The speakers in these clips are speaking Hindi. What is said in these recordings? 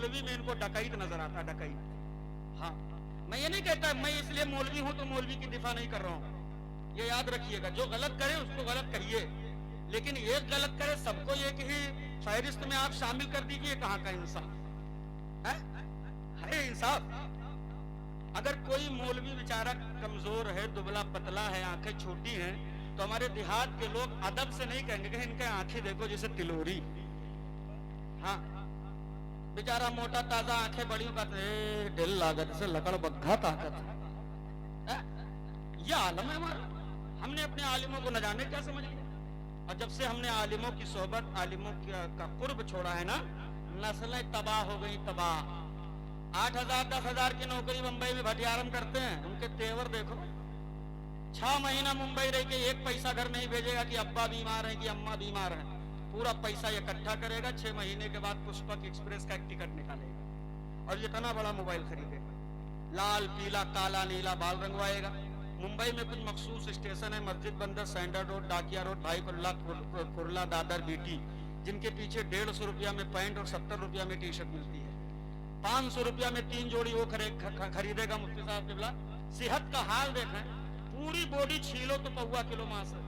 मौलवी में इनको डकैत नजर आता, डकैत। हाँ, मैं ये नहीं कहता मैं इसलिए मौलवी हूं तो मौलवी की दिफा नहीं कर रहा हूं, ये याद रखिएगा। जो गलत करे उसको गलत कहिए, लेकिन एक गलत करे सबको एक ही फहरिस्त में आप शामिल कर दीजिए, कहां का इंसाफ है इंसाफ? अगर कोई मौलवी बेचारा कमजोर है, दुबला पतला है, आंखें छोटी हैं, तो हमारे देहात के लोग अदब से नहीं कहेंगे कि इनके आंखें देखो जैसे तिलोरी। हाँ, बेचारा मोटा ताजा आंखें बड़ी कहते ढिल लागत से लकड़ बग्घा ताकत। ये आलम है हमारा। हमने अपने आलिमों को न जाने क्या समझ लिया, और जब से हमने आलिमों की सोहबत, आलिमों का कुर्ब छोड़ा है ना, नस्लें तबाह हो गई, तबाह। 8,000 10,000 की नौकरी मुंबई में भटियारम करते हैं, उनके तेवर देखो। 6 महीना मुंबई रह के एक पैसा घर नहीं भेजेगा कि अब्बा बीमार है कि अम्मा बीमार है। पूरा पैसा इकट्ठा करेगा, 6 महीने के बाद पुष्पक एक्सप्रेस का एक टिकट निकालेगा और इतना बड़ा मोबाइल खरीदेगा, लाल पीला काला नीला बाल रंगवाएगा। मुंबई में कुछ मखसूस स्टेशन है, मस्जिद बंदर, सैंडर रोड, डाकिया रोड, भाई कुर्ला, दादर, बीटी, जिनके पीछे 150 रुपया में पैंट और 70 रुपया में टी शर्ट मिलती है। 500 रुपया में 3 जोड़ी वो खरीदेगा मुफ्ती साहब किबला। सेहत का हाल देखें, पूरी बॉडी छीलो तो पौवा किलो मांस है,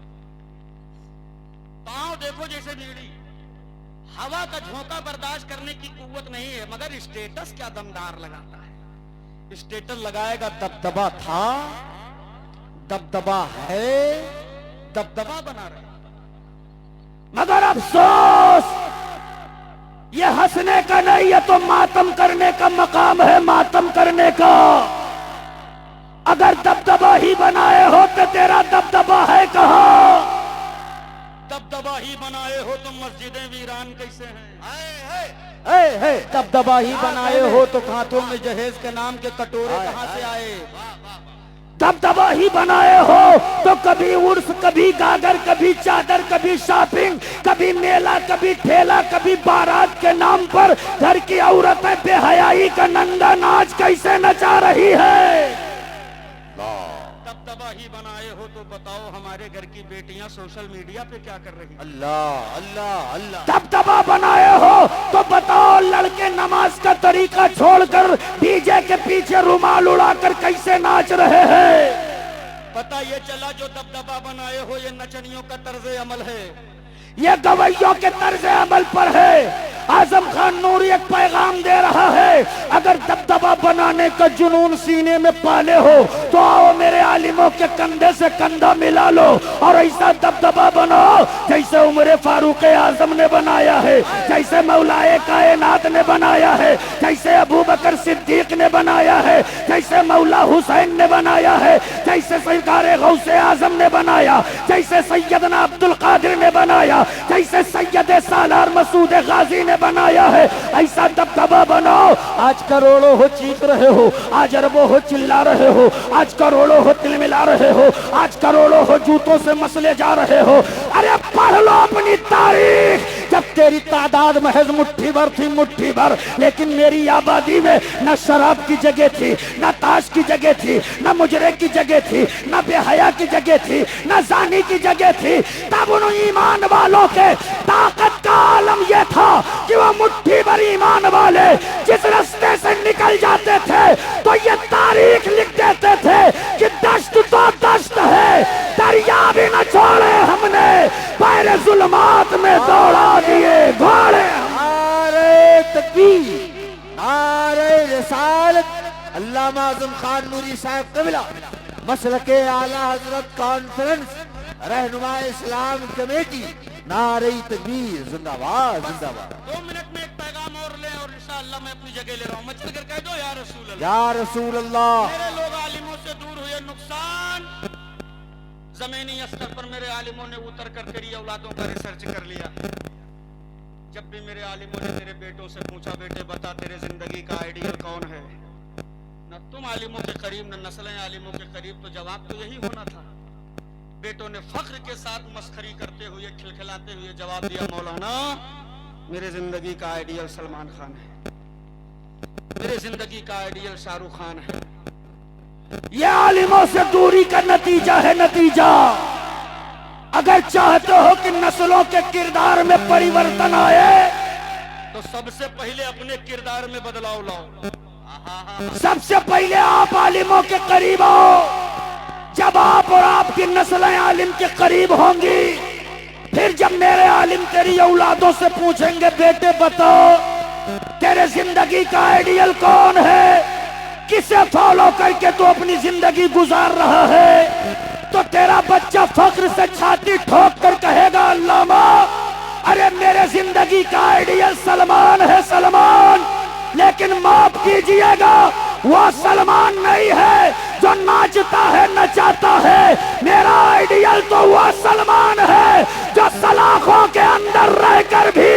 पांव देखो जैसे बीड़ी। हवा का झोंका बर्दाश्त करने की कुव्वत नहीं है, मगर स्टेटस क्या दमदार लगाता है। स्टेटस लगाएगा, दबदबा था, दबदबा है, दबदबा बना रहे। मगर अफसोस ये हंसने का नहीं, ये तो मातम करने का मकाम है, मातम करने का। अगर दबदबा ही बनाए हो तो तेरा दबदबा है कहां? दबदबा ही बनाए हो तो मस्जिदें वीरान कैसे हैं? दबदबा ही बनाए हो तो खातों में जहेज के नाम के कटोरे कहां से आए? दबदबा ही बनाए हो तो कभी उर्स, कभी गागर, कभी चादर, कभी शॉपिंग, कभी मेला, कभी ठेला, कभी बारात के नाम पर घर की औरतें बेहयाई का नंगा नाच कैसे नचा रही है। दबदबा ही बनाए हो तो बताओ हमारे घर की बेटियां सोशल मीडिया पे क्या कर रही? अल्लाह अल्लाह अल्लाह। दबदबा बनाए हो तो बताओ लड़के नमाज का तरीका छोड़कर डीजे के पीछे रुमाल उड़ाकर कैसे नाच रहे हैं। पता ये चला जो दबदबा बनाए हो ये नचनियों का तर्ज अमल है, ये गवैयों के तर्ज अमल पर है। आजम खान नूरी एक पैगाम दे रहा है, अगर दबदबा बनाने का जुनून सीने में पाले हो तो आओ मेरे आलिमों के कंधे से कंधा मिला लो और ऐसा दबदबा बनाओ जैसे उमर फारूक आजम ने बनाया है, जैसे मौलाए कायनात ने बनाया है, जैसे अबू बकर सिद्दीक ने बनाया है, जैसे मौला हुसैन ने बनाया है, जैसे सरकार गौसे आजम ने बनाया, जैसे सैयदना अब्दुल कादिर ने बनाया, जैसे सैयद सालार मसूद गाजी ने बनाया है। ऐसा दबदबा बनाओ। आज करोड़ों हो चीख रहे हो, आज अरबों हो चिल्ला रहे हो, आज करोड़ों हो तिल मिला रहे हो, आज करोड़ों हो जूतों से मसले जा रहे हो। अरे पढ़ लो अपनी तारीख, जब तेरी तादाद महज मुट्ठी भर थी, मुट्ठी भर, लेकिन मेरी आबादी में न शराब की जगह थी, न ताश की जगह थी, न मुजरे की जगह थी, न बेहया की जगह थी, न जानी की जगह थी। तब उन ईमान वालों के ताकत का आलम यह था कि वो मुट्ठी भर ईमान वाले जिस रास्ते से निकल जाते थे तो ये तारीख लिख देते थे कि दश्त तो दश्त है, दरिया भी न छोड़े हमने, पैर जुल्मात में दौड़ा दिए घोड़े। नारे तकबीर, नारे रिसालत। अल्लामा आज़म खान नूरी साहब क़िबला, मसलके आला हजरत कॉन्फ्रेंस, रहनुमा इस्लाम कमेटी, नारे तकबीर, जिंदाबाद जिंदाबाद। 2 मिनट में एक पैगाम और ले और इंशाअल्लाह मैं अपनी जगह ले रहा हूँ। मच कर कह दो या रसूल अल्लाह, या रसूल अल्लाह। मेरे लोग आलिमों से दूर हुए, नुकसान जमीनी स्तर पर मेरे आलिमों ने उतर कर तेरी औलादों का रिसर्च कर लिया। जब भी मेरे आलिमों ने तेरे बेटों से पूछा, बेटे बता तेरे जिंदगी का आइडियल कौन है, न तुम आलिमों के करीब न नस्लें आलिमों के करीब, तो जवाब तो यही होना था। बेटों ने फख्र के साथ मस्खरी करते हुए, खिलखिलाते हुए जवाब दिया, मौलाना मेरे जिंदगी का आइडियल सलमान खान है, मेरे जिंदगी का आइडियल शाहरुख खान है। यह आलिमों से दूरी का नतीजा है, नतीजा। अगर चाहते हो कि नस्लों के किरदार में परिवर्तन आए तो सबसे पहले अपने किरदार में बदलाव लाओ। सबसे पहले आप आलिमों के करीब आओ। जब आप और आपकी नस्लें आलिम के करीब होंगी, फिर जब मेरे आलिम तेरी औलादों से पूछेंगे, बेटे बताओ तेरे जिंदगी का आइडियल कौन है, किसे फॉलो करके तू अपनी जिंदगी गुजार रहा है, तो तेरा बच्चा फख्र से छाती ठोक कर कहेगा, अल्लामा अरे मेरे जिंदगी का आइडियल सलमान है, सलमान। लेकिन माफ कीजिएगा, वो सलमान नहीं है जो नाचता है नचाता है। मेरा आइडियल तो वो सलमान है जो सलाखों के अंदर रहकर भी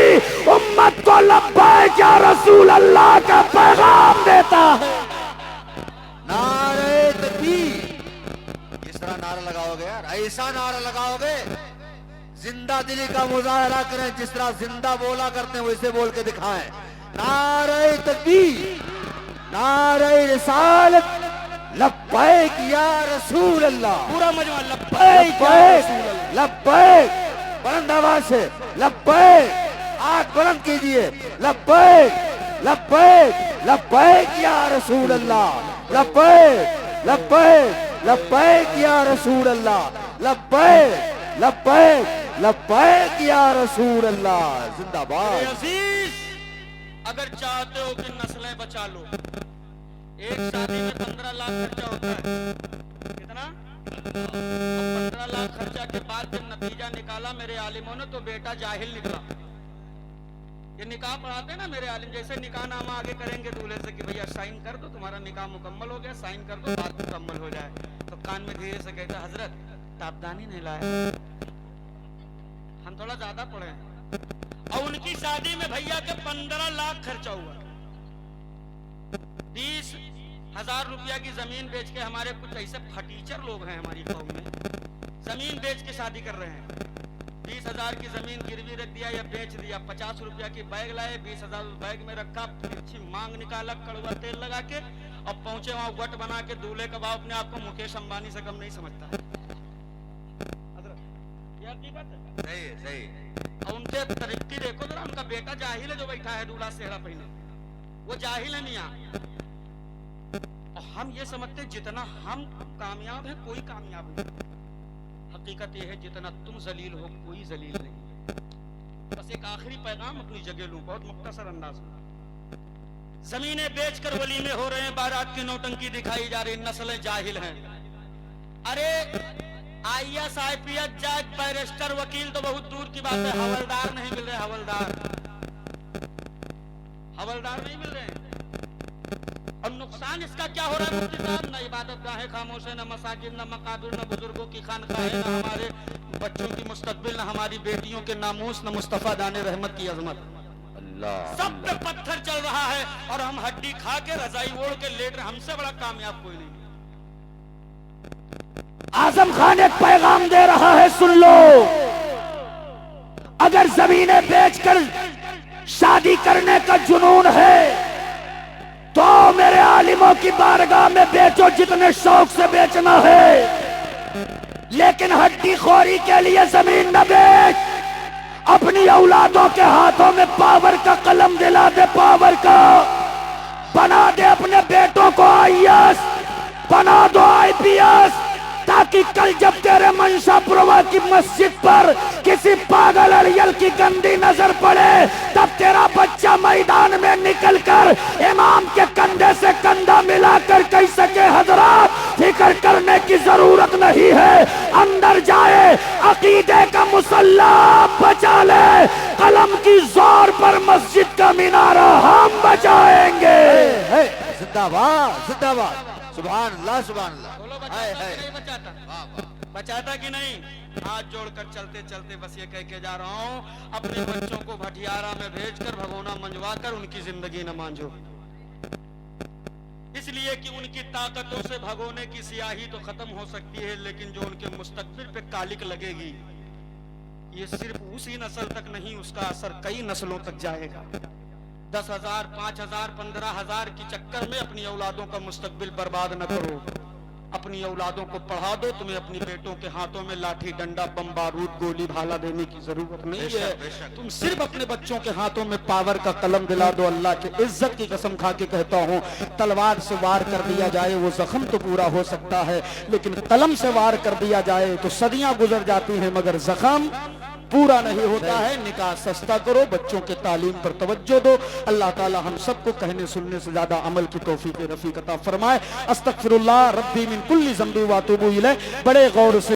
उम्मत को लब्बैक या रसूल अल्लाह का पैगाम देता है। नारे तकबीर। इस तरह नारा लगाओगे यार, ऐसा नारा लगाओगे, जिंदा दिली का मुजाहरा करें, जिस तरह जिंदा बोला करते हैं वैसे बोल के दिखाएं। नारे तकबीर, नारे रिसालत, लब्बैक या रसूल अल्लाह। पूरा मजमा लब्बैक लब्बैक, बुलंद आवाज से लब्बैक, आग बुलंद कीजिए, लब्बैक लब्बैक लब्बैक या रसूल अल्लाह, लब्बैक लब्बैक लब्बैक या रसूल अल्लाह, लब्बैक लब्बैक लब्बैक या रसूल अल्लाह। जिंदाबाद। अजीज, अगर चाहते हो कि नस्लें बचा लो, एक शादी में 15 लाख खर्चा होता है। कितना? 15 लाख खर्चा के बाद जब नतीजा निकाला मेरे आलिमों ने, तो बेटा जाहिल निकला। ये निकाह पढ़ाते हैं ना मेरे आलिम, जैसे निकाह नामा आगे करेंगे दूल्हे से कि भैया साइन कर दो, तुम्हारा निकाह मुकम्मल हो गया, साइन कर दो, बात मुकम्मल हो जाए, तो कान में धीरे से कहता, हजरत ताबदानी नहीं लाया, हम थोड़ा ज्यादा पढ़े हैं। और उनकी शादी में भैया के 15 लाख खर्चा हुआ। 20,000 रुपया की जमीन बेच के, हमारे कुछ ऐसे फटीचर लोग हैं हमारी कौम में, जमीन बेच के शादी कर रहे हैं। 20,000 की जमीन गिरवी रख दिया या बेच दिया, 50 रुपया की बैग लाए, 20,000 बैग में रखा, अच्छी मांग निकाला, कड़वा तेल लगा के, और पहुंचे वहां वट बना के, दूल्हे का बाप अपने आप को मुकेश अंबानी से कम नहीं समझता। ये हकीकत है। सही है, सही है। और उनके तरीके देखो जरा, उनका बेटा जाहिल है जो बैठा है दूल्हा सेहरा पहने, वो जाहिल है मियां। और हम ये समझते हैं जितना हम कामयाब है कोई कामयाब नहीं। हकीकत ये है जितना तुम जलील हो कोई जलील नहीं। बस एक आखिरी पैगाम अपनी जगह लूं, बहुत मुख्तसर अंदाज में। जमीनें बेचकर वलीमे हो रहे हैं, बारात की नौटंकी दिखाई जा रही, नस्लें जाहिल हैं। अरे IAS IPS जज बैरिस्टर वकील तो बहुत दूर की बात है, हवलदार नहीं मिल रहे, हवलदार नहीं मिल रहे। और नुकसान इसका क्या हो रहा है मुफ्ती साहब? न इबादत गाहें खामोश है, न मसाजिद, न मकाबिर, न बुजुर्गों की खानकाहें, न हमारे बच्चों की मुस्तकबिल, न हमारी बेटियों के नामूस, न मुस्तफा दाने रहमत की अजमत। अल्लाह, सब पे पत्थर चल रहा है और हम हड्डी खा के रजाई ओढ़ के लेट रहे। हमसे बड़ा कामयाब कोई नहीं। आजम खान एक पैगाम दे रहा है, सुन लो। अगर जमीनें बेचकर शादी करने का जुनून है तो मेरे आलिमों की बारगाह में बेचो, जितने शौक से बेचना है, लेकिन हड्डी खोरी के लिए जमीन न बेच। अपनी औलादों के हाथों में पावर का कलम दिला दे, पावर का बना दे अपने बेटों को IAS, बना दो IPS, ताकि कल जब तेरे मंशापुरवा की मस्जिद पर किसी पागल अड़ियल की गंदी नजर पड़े, तब तेरा बच्चा मैदान में निकलकर इमाम के कंधे से कंधा मिलाकर कह सके, हजरात फिक्र करने की जरूरत नहीं है, अंदर जाए अकीदे का मुसल्ला बचा ले, कलम की जोर पर मस्जिद का मीनारा हम बचाएंगे। जिंदाबाद जिंदाबाद, सुभान अल्लाह सुभान अल्लाह। बचाता कि नहीं? हाथ जोड़कर चलते चलते बस ये कह के जा रहा हूँ, अपने बच्चों को भटियारा में भेजकर भगोना मंजवा कर उनकी जिंदगी न मांझो, इसलिए कि उनकी ताकतों से भगोने की स्याही तो खत्म हो सकती है, लेकिन जो उनके मुस्तकबिल पे कालिक लगेगी, ये सिर्फ उसी नस्ल तक नहीं, उसका असर कई नस्लों तक जाएगा। 10,000, 5,000, 15,000 के चक्कर में अपनी औलादों का मुस्तकबिल बर्बाद न करो। अपनी औलादों को पढ़ा दो, तुम्हें अपनी बेटों के हाथों में लाठी डंडा बम बारूद गोली भाला देने की जरूरत नहीं है। तुम सिर्फ अपने बच्चों के हाथों में पावर का कलम दिला दो। अल्लाह के इज्जत की कसम खा के कहता हूँ, तलवार से वार कर दिया जाए वो जख्म तो पूरा हो सकता है, लेकिन कलम से वार कर दिया जाए तो सदियां गुजर जाती हैं मगर जख्म पूरा नहीं होता है। निकाह सस्ता करो, बच्चों के तालीम पर तवज्जो दो। अल्लाह ताला हम सबको कहने सुनने से ज्यादा अमल की तौफीक रफीक अता फरमाए। अस्तगफिरुल्लाह रब्बी मिन कुल्ली ज़ंबी व अतूबु इलैह। बड़े गौर से